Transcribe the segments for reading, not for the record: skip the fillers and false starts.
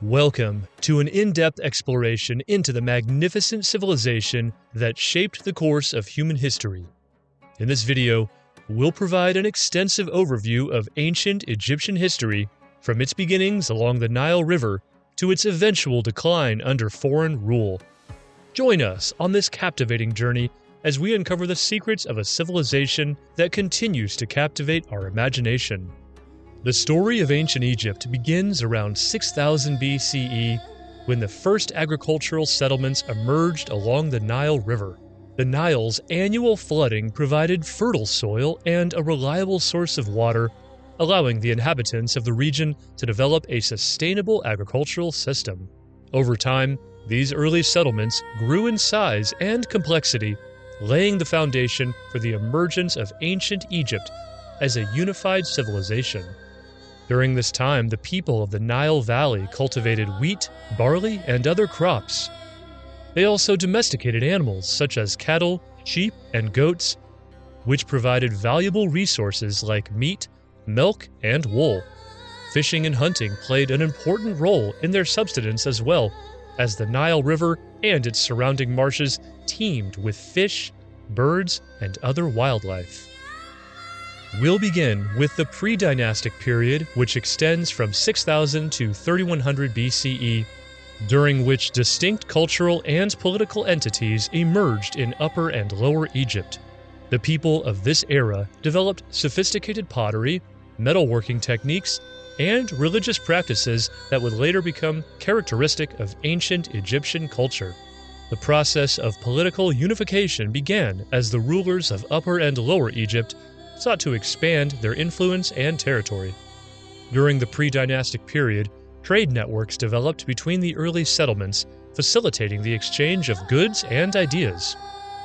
Welcome to an in-depth exploration into the magnificent civilization that shaped the course of human history. In this video, we'll provide an extensive overview of ancient Egyptian history from its beginnings along the Nile River to its eventual decline under foreign rule. Join us on this captivating journey as we uncover the secrets of a civilization that continues to captivate our imagination. The story of ancient Egypt begins around 6000 BCE when the first agricultural settlements emerged along the Nile River. The Nile's annual flooding provided fertile soil and a reliable source of water, allowing the inhabitants of the region to develop a sustainable agricultural system. Over time, these early settlements grew in size and complexity, laying the foundation for the emergence of ancient Egypt as a unified civilization. During this time, the people of the Nile Valley cultivated wheat, barley, and other crops. They also domesticated animals such as cattle, sheep, and goats, which provided valuable resources like meat, milk, and wool. Fishing and hunting played an important role in their subsistence as well, as the Nile River and its surrounding marshes teemed with fish, birds, and other wildlife. We'll begin with the Predynastic Period, which extends from 6000 to 3100 BCE, during which distinct cultural and political entities emerged in Upper and Lower Egypt. The people of this era developed sophisticated pottery, metalworking techniques, and religious practices that would later become characteristic of ancient Egyptian culture. The process of political unification began as the rulers of Upper and Lower Egypt sought to expand their influence and territory. During the Predynastic period, trade networks developed between the early settlements, facilitating the exchange of goods and ideas.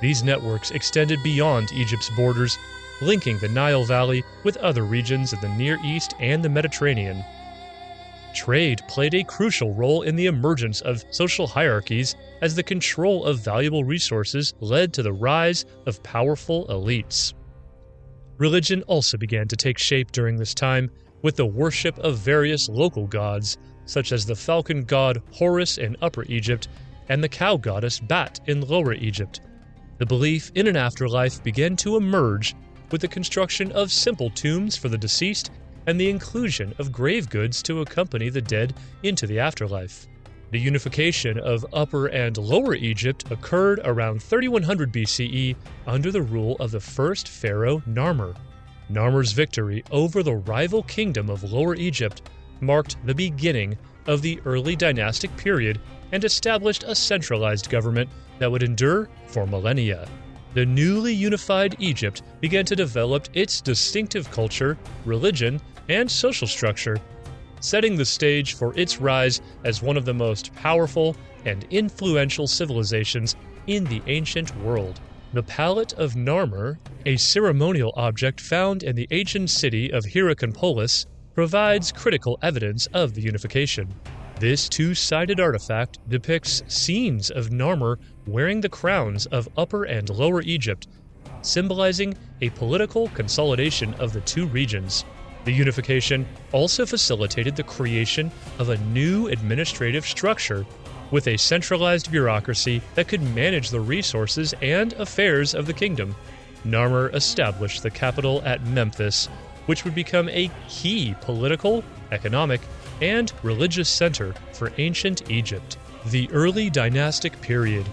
These networks extended beyond Egypt's borders, linking the Nile Valley with other regions of the Near East and the Mediterranean. Trade played a crucial role in the emergence of social hierarchies as the control of valuable resources led to the rise of powerful elites. Religion also began to take shape during this time, with the worship of various local gods, such as the falcon god Horus in Upper Egypt and the cow goddess Bat in Lower Egypt. The belief in an afterlife began to emerge with the construction of simple tombs for the deceased and the inclusion of grave goods to accompany the dead into the afterlife. The unification of Upper and Lower Egypt occurred around 3100 BCE under the rule of the first pharaoh Narmer. Narmer's victory over the rival kingdom of Lower Egypt marked the beginning of the early dynastic period and established a centralized government that would endure for millennia. The newly unified Egypt began to develop its distinctive culture, religion, and social structure, setting the stage for its rise as one of the most powerful and influential civilizations in the ancient world. The Palette of Narmer, a ceremonial object found in the ancient city of Hierakonpolis, provides critical evidence of the unification. This two-sided artifact depicts scenes of Narmer wearing the crowns of Upper and Lower Egypt, symbolizing a political consolidation of the two regions. The unification also facilitated the creation of a new administrative structure with a centralized bureaucracy that could manage the resources and affairs of the kingdom. Narmer established the capital at Memphis, which would become a key political, economic, and religious center for ancient Egypt. The Early Dynastic Period.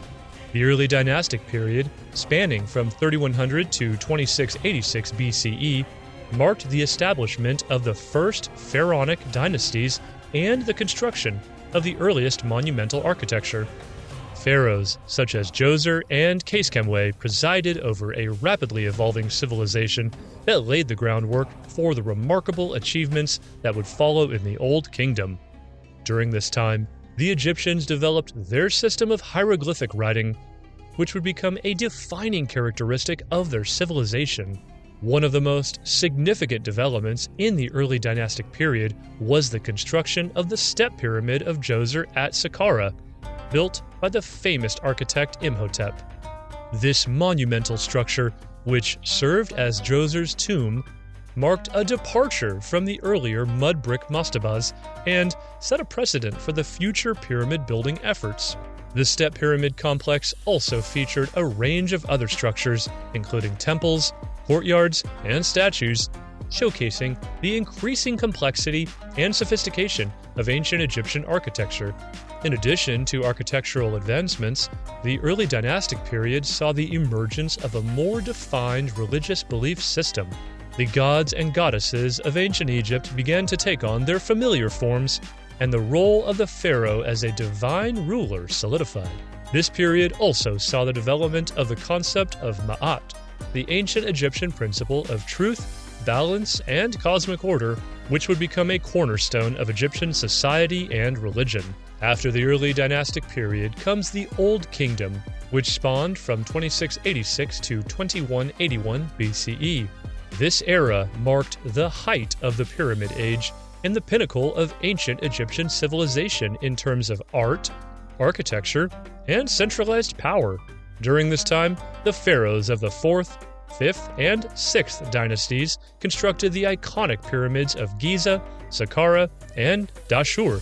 The Early Dynastic Period, spanning from 3100 to 2686 BCE, marked the establishment of the first pharaonic dynasties and the construction of the earliest monumental architecture. Pharaohs such as Djoser and Khafre presided over a rapidly evolving civilization that laid the groundwork for the remarkable achievements that would follow in the Old Kingdom. During this time, the Egyptians developed their system of hieroglyphic writing, which would become a defining characteristic of their civilization. One of the most significant developments in the early dynastic period was the construction of the step pyramid of Djoser at Saqqara, built by the famous architect Imhotep. This monumental structure, which served as Djoser's tomb, marked a departure from the earlier mud brick mastabas and set a precedent for the future pyramid building efforts. The step pyramid complex also featured a range of other structures, including temples, courtyards, and statues, showcasing the increasing complexity and sophistication of ancient Egyptian architecture. In addition to architectural advancements, the early dynastic period saw the emergence of a more defined religious belief system. The gods and goddesses of ancient Egypt began to take on their familiar forms, and the role of the pharaoh as a divine ruler solidified. This period also saw the development of the concept of Ma'at, the ancient Egyptian principle of truth, balance, and cosmic order, which would become a cornerstone of Egyptian society and religion. After the early dynastic period comes the Old Kingdom, which spawned from 2686 to 2181 BCE. This era marked the height of the Pyramid Age and the pinnacle of ancient Egyptian civilization in terms of art, architecture, and centralized power. During this time, the pharaohs of the 4th, 5th, and 6th dynasties constructed the iconic pyramids of Giza, Saqqara, and Dashur,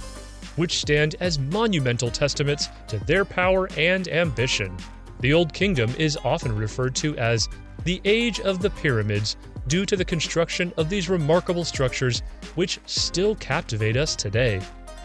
which stand as monumental testaments to their power and ambition. The Old Kingdom is often referred to as the Age of the Pyramids due to the construction of these remarkable structures which still captivate us today.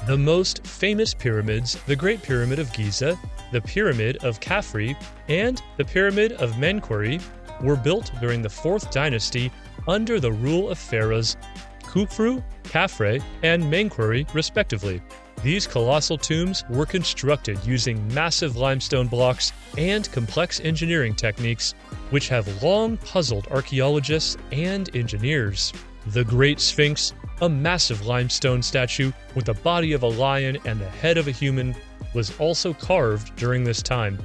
The most famous pyramids, the Great Pyramid of Giza, the Pyramid of Khafre, and the Pyramid of Menkaure, were built during the 4th dynasty under the rule of pharaohs Khufu, Khafre, and Menkaure respectively. These colossal tombs were constructed using massive limestone blocks and complex engineering techniques, which have long puzzled archaeologists and engineers. The Great Sphinx, a massive limestone statue with the body of a lion and the head of a human, was also carved during this time,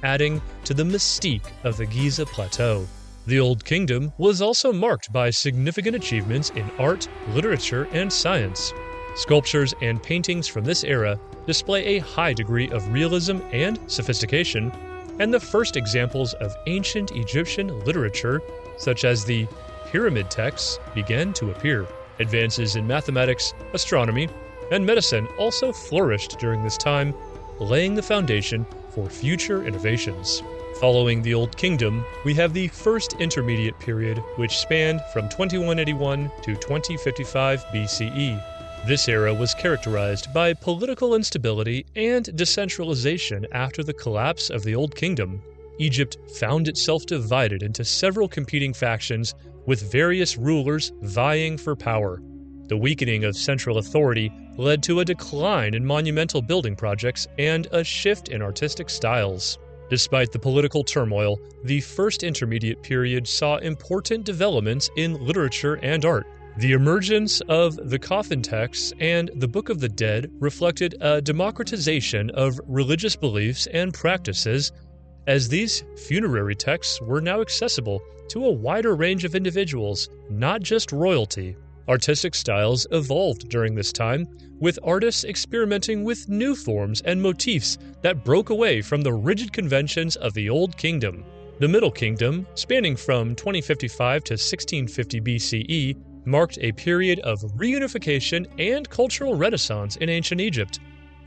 adding to the mystique of the Giza Plateau. The Old Kingdom was also marked by significant achievements in art, literature, and science. Sculptures and paintings from this era display a high degree of realism and sophistication, and the first examples of ancient Egyptian literature, such as the pyramid texts, began to appear. Advances in mathematics, astronomy, and medicine also flourished during this time, laying the foundation for future innovations. Following the Old Kingdom, we have the First Intermediate Period, which spanned from 2181 to 2055 BCE. This era was characterized by political instability and decentralization after the collapse of the Old Kingdom. Egypt found itself divided into several competing factions, with various rulers vying for power. The weakening of central authority led to a decline in monumental building projects and a shift in artistic styles. Despite the political turmoil, the First Intermediate Period saw important developments in literature and art. The emergence of the coffin texts and the Book of the Dead reflected a democratization of religious beliefs and practices, as these funerary texts were now accessible to a wider range of individuals, not just royalty. Artistic styles evolved during this time, with artists experimenting with new forms and motifs that broke away from the rigid conventions of the Old Kingdom. The Middle Kingdom, spanning from 2055 to 1650 BCE, marked a period of reunification and cultural renaissance in ancient Egypt.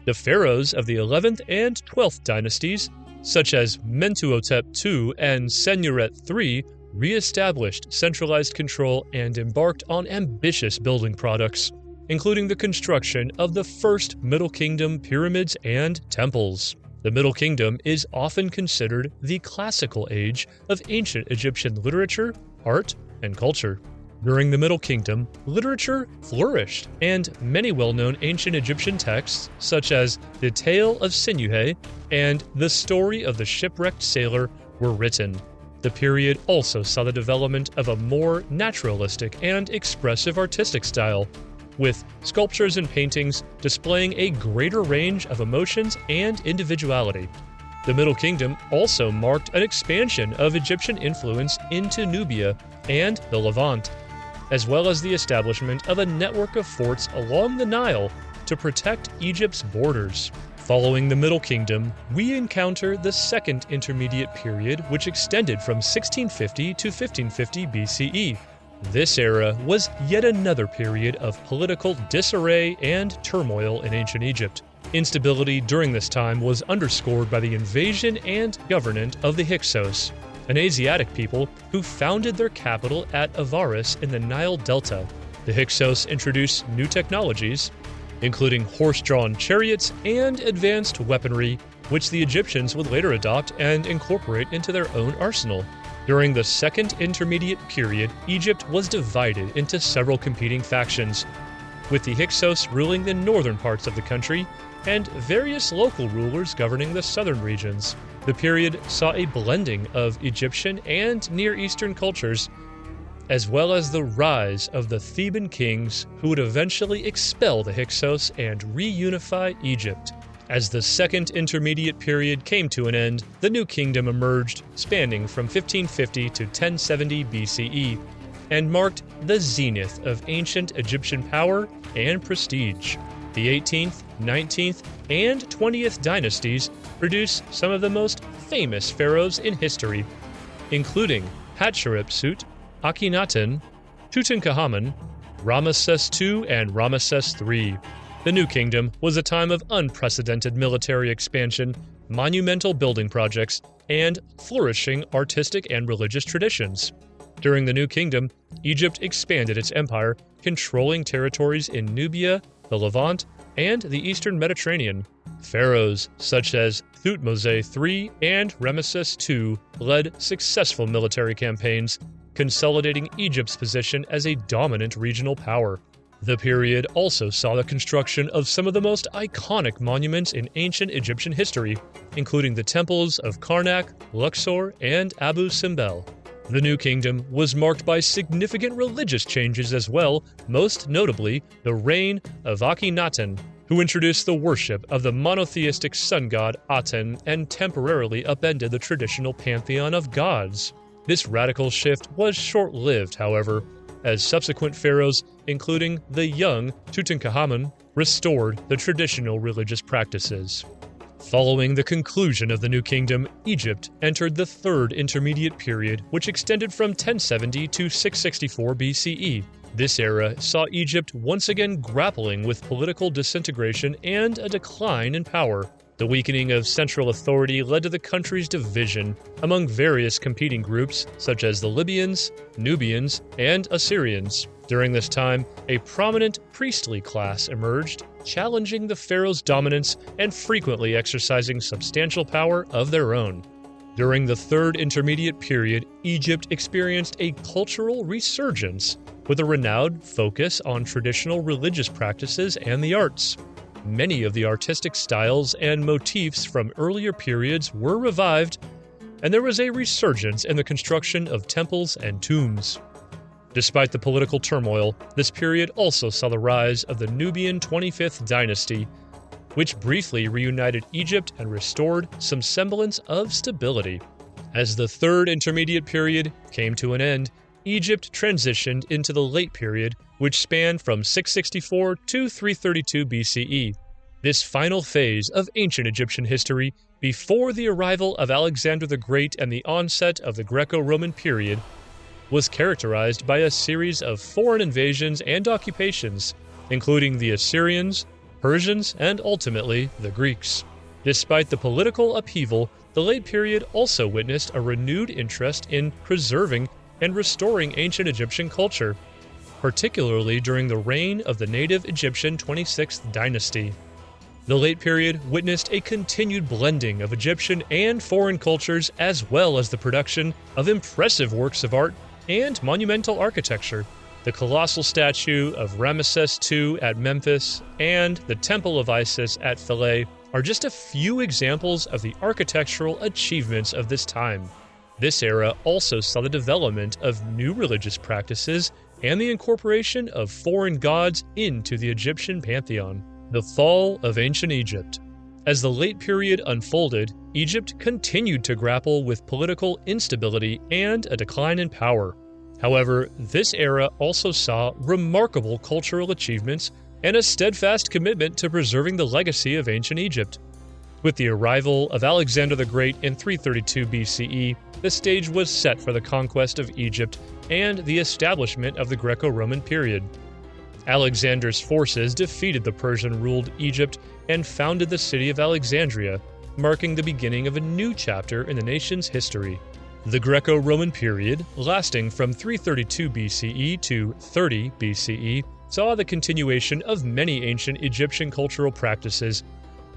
The pharaohs of the 11th and 12th dynasties, such as Mentuhotep II and Senusret III, re-established centralized control and embarked on ambitious building projects, including the construction of the first Middle Kingdom pyramids and temples. The Middle Kingdom is often considered the classical age of ancient Egyptian literature, art, and culture. During the Middle Kingdom, literature flourished, and many well-known ancient Egyptian texts, such as the Tale of Sinuhe and the Story of the Shipwrecked Sailor, were written. The period also saw the development of a more naturalistic and expressive artistic style, with sculptures and paintings displaying a greater range of emotions and individuality. The Middle Kingdom also marked an expansion of Egyptian influence into Nubia and the Levant, as well as the establishment of a network of forts along the Nile to protect Egypt's borders. Following the Middle Kingdom, we encounter the Second Intermediate Period, which extended from 1650 to 1550 BCE. This era was yet another period of political disarray and turmoil in ancient Egypt. Instability during this time was underscored by the invasion and governance of the Hyksos, an Asiatic people who founded their capital at Avaris in the Nile Delta. The Hyksos introduced new technologies, including horse-drawn chariots and advanced weaponry, which the Egyptians would later adopt and incorporate into their own arsenal. During the Second Intermediate Period, Egypt was divided into several competing factions, with the Hyksos ruling the northern parts of the country and various local rulers governing the southern regions. The period saw a blending of Egyptian and Near Eastern cultures, as well as the rise of the Theban kings who would eventually expel the Hyksos and reunify Egypt. As the Second Intermediate Period came to an end, the new kingdom emerged, spanning from 1550 to 1070 BCE, and marked the zenith of ancient Egyptian power and prestige. The 18th, 19th, and 20th dynasties produced some of the most famous pharaohs in history, including Hatshepsut, Akhenaten, Tutankhamun, Ramesses II, and Ramesses III. The New Kingdom was a time of unprecedented military expansion, monumental building projects, and flourishing artistic and religious traditions. During the New Kingdom, Egypt expanded its empire, controlling territories in Nubia, the Levant, and the Eastern Mediterranean. Pharaohs such as Thutmose III and Ramesses II led successful military campaigns, consolidating Egypt's position as a dominant regional power. The period also saw the construction of some of the most iconic monuments in ancient Egyptian history, including the temples of Karnak, Luxor, and Abu Simbel. The New Kingdom was marked by significant religious changes as well, most notably the reign of Akhenaten, who introduced the worship of the monotheistic sun god Aten and temporarily upended the traditional pantheon of gods. This radical shift was short-lived, however, as subsequent pharaohs, including the young Tutankhamun, restored the traditional religious practices. Following the conclusion of the New Kingdom, Egypt entered the Third Intermediate Period, which extended from 1070 to 664 BCE. This era saw Egypt once again grappling with political disintegration and a decline in power. The weakening of central authority led to the country's division among various competing groups such as the Libyans, Nubians, and Assyrians. During this time, a prominent priestly class emerged, challenging the pharaoh's dominance and frequently exercising substantial power of their own. During the Third Intermediate Period, Egypt experienced a cultural resurgence with a renewed focus on traditional religious practices and the arts. Many of the artistic styles and motifs from earlier periods were revived, and there was a resurgence in the construction of temples and tombs. Despite the political turmoil, this period also saw the rise of the Nubian 25th dynasty, which briefly reunited Egypt and restored some semblance of stability. As the Third Intermediate Period came to an end, Egypt transitioned into the Late Period, which spanned from 664 to 332 BCE. This final phase of ancient Egyptian history, before the arrival of Alexander the Great and the onset of the Greco-Roman period, was characterized by a series of foreign invasions and occupations, including the Assyrians, Persians, and ultimately the Greeks. Despite the political upheaval, the Late Period also witnessed a renewed interest in preserving and restoring ancient Egyptian culture, particularly during the reign of the native Egyptian 26th dynasty. The Late Period witnessed a continued blending of Egyptian and foreign cultures, as well as the production of impressive works of art and monumental architecture. The colossal statue of Ramesses II at Memphis and the Temple of Isis at Philae are just a few examples of the architectural achievements of this time. This era also saw the development of new religious practices and the incorporation of foreign gods into the Egyptian pantheon. The fall of ancient Egypt. As the Late Period unfolded, Egypt continued to grapple with political instability and a decline in power. However, this era also saw remarkable cultural achievements and a steadfast commitment to preserving the legacy of ancient Egypt. With the arrival of Alexander the Great in 332 BCE, the stage was set for the conquest of Egypt and the establishment of the Greco-Roman period. Alexander's forces defeated the Persian-ruled Egypt and founded the city of Alexandria, marking the beginning of a new chapter in the nation's history. The Greco-Roman period, lasting from 332 BCE to 30 BCE, saw the continuation of many ancient Egyptian cultural practices,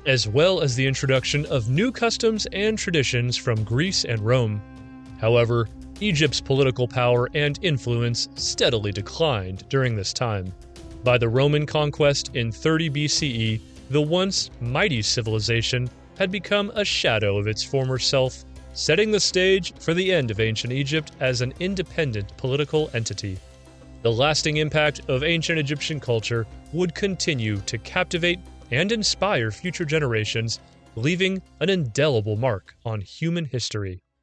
as well as the introduction of new customs and traditions from Greece and Rome. However, Egypt's political power and influence steadily declined during this time. By the Roman conquest in 30 BCE, the once mighty civilization had become a shadow of its former self, setting the stage for the end of ancient Egypt as an independent political entity. The lasting impact of ancient Egyptian culture would continue to captivate and inspire future generations, leaving an indelible mark on human history.